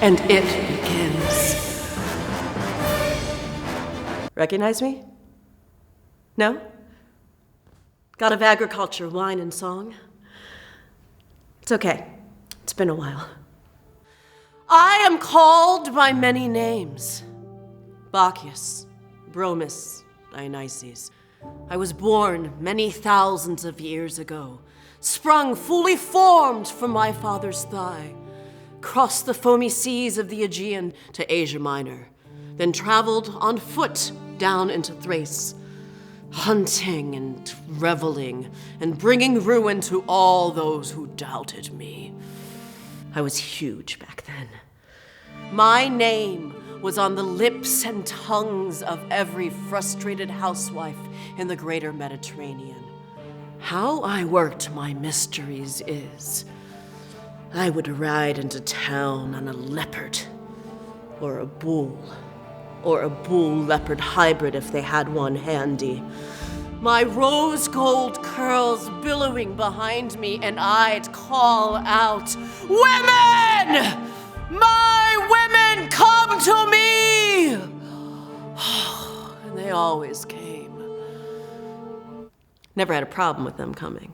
and it begins. Recognize me? No? God of agriculture, wine, and song? It's okay. It's been a while. I am called by many names. Bacchus, Bromus, Dionysus. I was born many thousands of years ago, sprung fully formed from my father's thigh, crossed the foamy seas of the Aegean to Asia Minor, then traveled on foot down into Thrace, hunting and reveling and bringing ruin to all those who doubted me. I was huge back then. My name was on the lips and tongues of every frustrated housewife in the greater Mediterranean. How I worked my mysteries is, I would ride into town on a leopard, or a bull leopard hybrid if they had one handy. My rose gold curls billowing behind me, and I'd call out, "Women! My women, come to me!" And they always came. Never had a problem with them coming.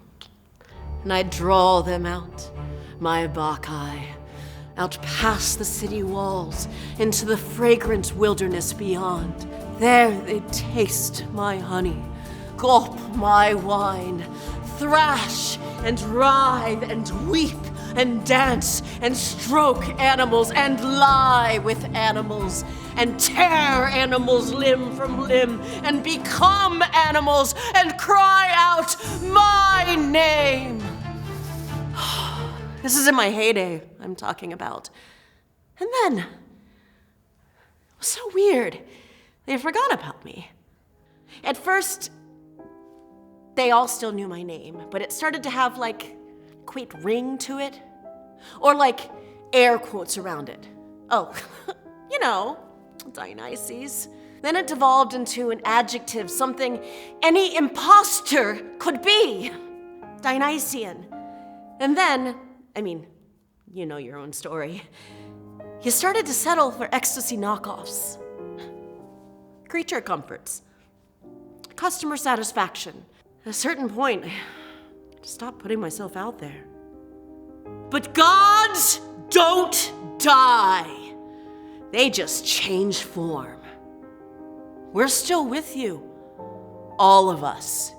And I'd draw them out, my Bacchae, out past the city walls, into the fragrant wilderness beyond. There they'd taste my honey, gulp my wine, thrash and writhe and weep and dance and stroke animals and lie with animals and tear animals limb from limb and become animals and cry out my name. This is in my heyday I'm talking about. And then, it was so weird. They forgot about me. At first, they all still knew my name, but it started to have like quaint ring to it, or like air quotes around it. Oh, you know, Dionysus. Then it devolved into an adjective, something any imposter could be. Dionysian. And then, you know your own story. You started to settle for ecstasy knockoffs. Creature comforts. Customer satisfaction. At a certain point, I stopped putting myself out there. But gods don't die. They just change form. We're still with you. All of us.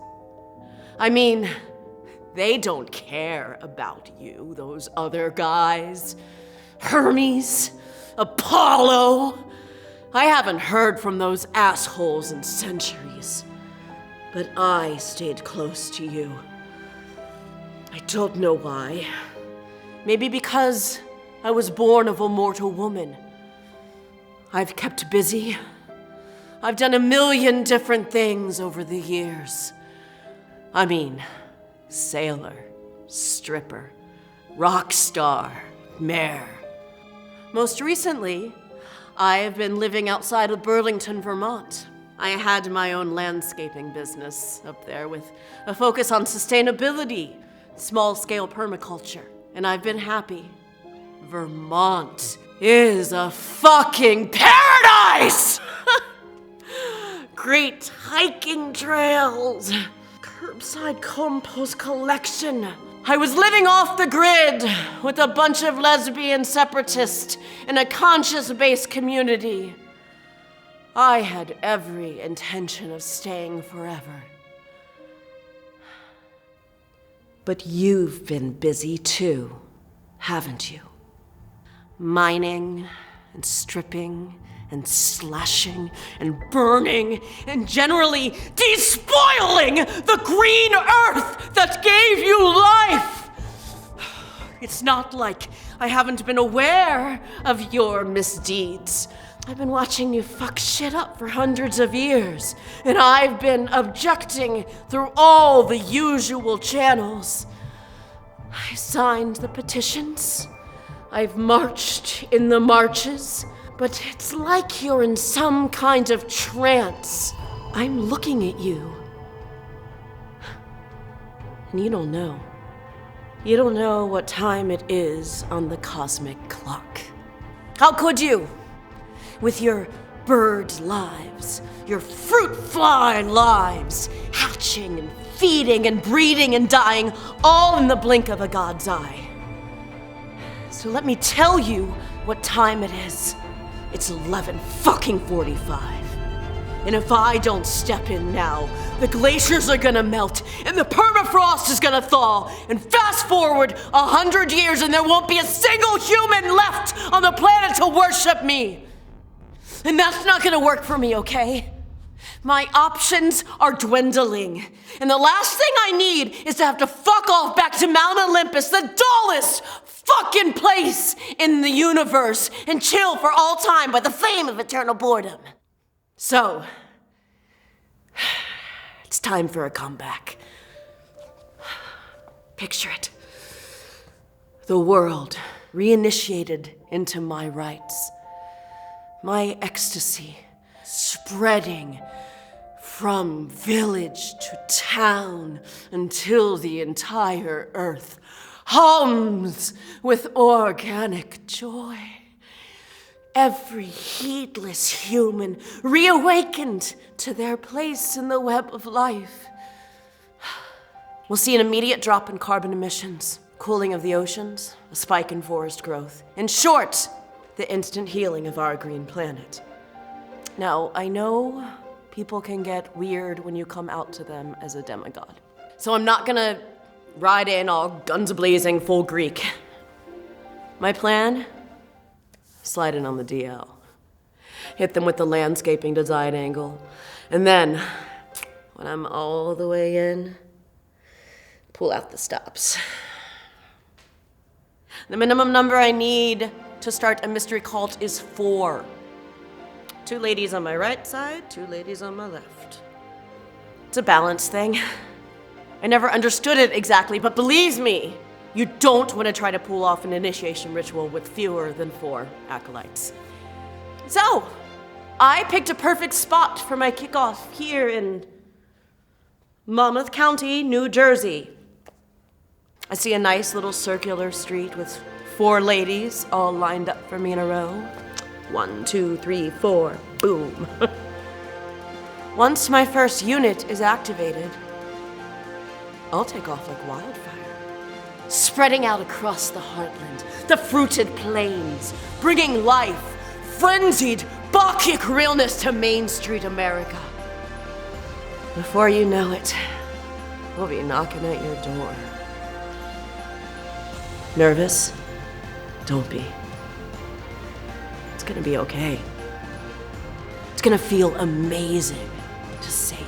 They don't care about you, those other guys. Hermes, Apollo. I haven't heard from those assholes in centuries. But I stayed close to you. I don't know why. Maybe because I was born of a mortal woman. I've kept busy. I've done a million different things over the years. Sailor, stripper, rock star, mayor. Most recently, I have been living outside of Burlington, Vermont. I had my own landscaping business up there with a focus on sustainability, small-scale permaculture, and I've been happy. Vermont is a fucking paradise! Great hiking trails, curbside compost collection. I was living off the grid with a bunch of lesbian separatists in a conscious-based community. I had every intention of staying forever. But you've been busy too, haven't you? Mining and stripping and slashing and burning and generally despoiling the green earth that gave you life. It's not like I haven't been aware of your misdeeds. I've been watching you fuck shit up for hundreds of years, and I've been objecting through all the usual channels. I signed the petitions. I've marched in the marches. But it's like you're in some kind of trance. I'm looking at you. And you don't know. You don't know what time it is on the cosmic clock. How could you? With your bird lives, your fruit fly lives, hatching and feeding and breeding and dying, all in the blink of a god's eye. So let me tell you what time it is. It's 11:45. And if I don't step in now, the glaciers are gonna melt, and the permafrost is gonna thaw, and fast forward 100 years and there won't be a single human left on the planet to worship me. And that's not gonna work for me, okay? My options are dwindling, and the last thing I need is to have to fuck off back to Mount Olympus, the dullest fucking place in the universe, and chill for all time by the flame of eternal boredom. So, it's time for a comeback. Picture it. The world reinitiated into my rights. My ecstasy spreading from village to town until the entire earth hums with organic joy. Every heedless human reawakened to their place in the web of life. We'll see an immediate drop in carbon emissions, cooling of the oceans, a spike in forest growth. In short, the instant healing of our green planet. Now, I know people can get weird when you come out to them as a demigod. So I'm not gonna ride in all guns a-blazing full Greek. My plan? Slide in on the DL. Hit them with the landscaping design angle. And then, when I'm all the way in, pull out the stops. The minimum number I need to start a mystery cult is 4. 2 ladies on my right side, 2 ladies on my left. It's a balance thing. I never understood it exactly, but believe me, you don't want to try to pull off an initiation ritual with fewer than 4 acolytes. So, I picked a perfect spot for my kickoff here in Monmouth County, New Jersey. I see a nice little circular street with 4 ladies all lined up for me in a row. 1, 2, 3, 4, boom. Once my first unit is activated, I'll take off like wildfire, spreading out across the heartland, the fruited plains, bringing life, frenzied, Bacchic realness to Main Street America. Before you know it, we'll be knocking at your door. Nervous? Don't be. It's gonna be okay. It's gonna feel amazing to say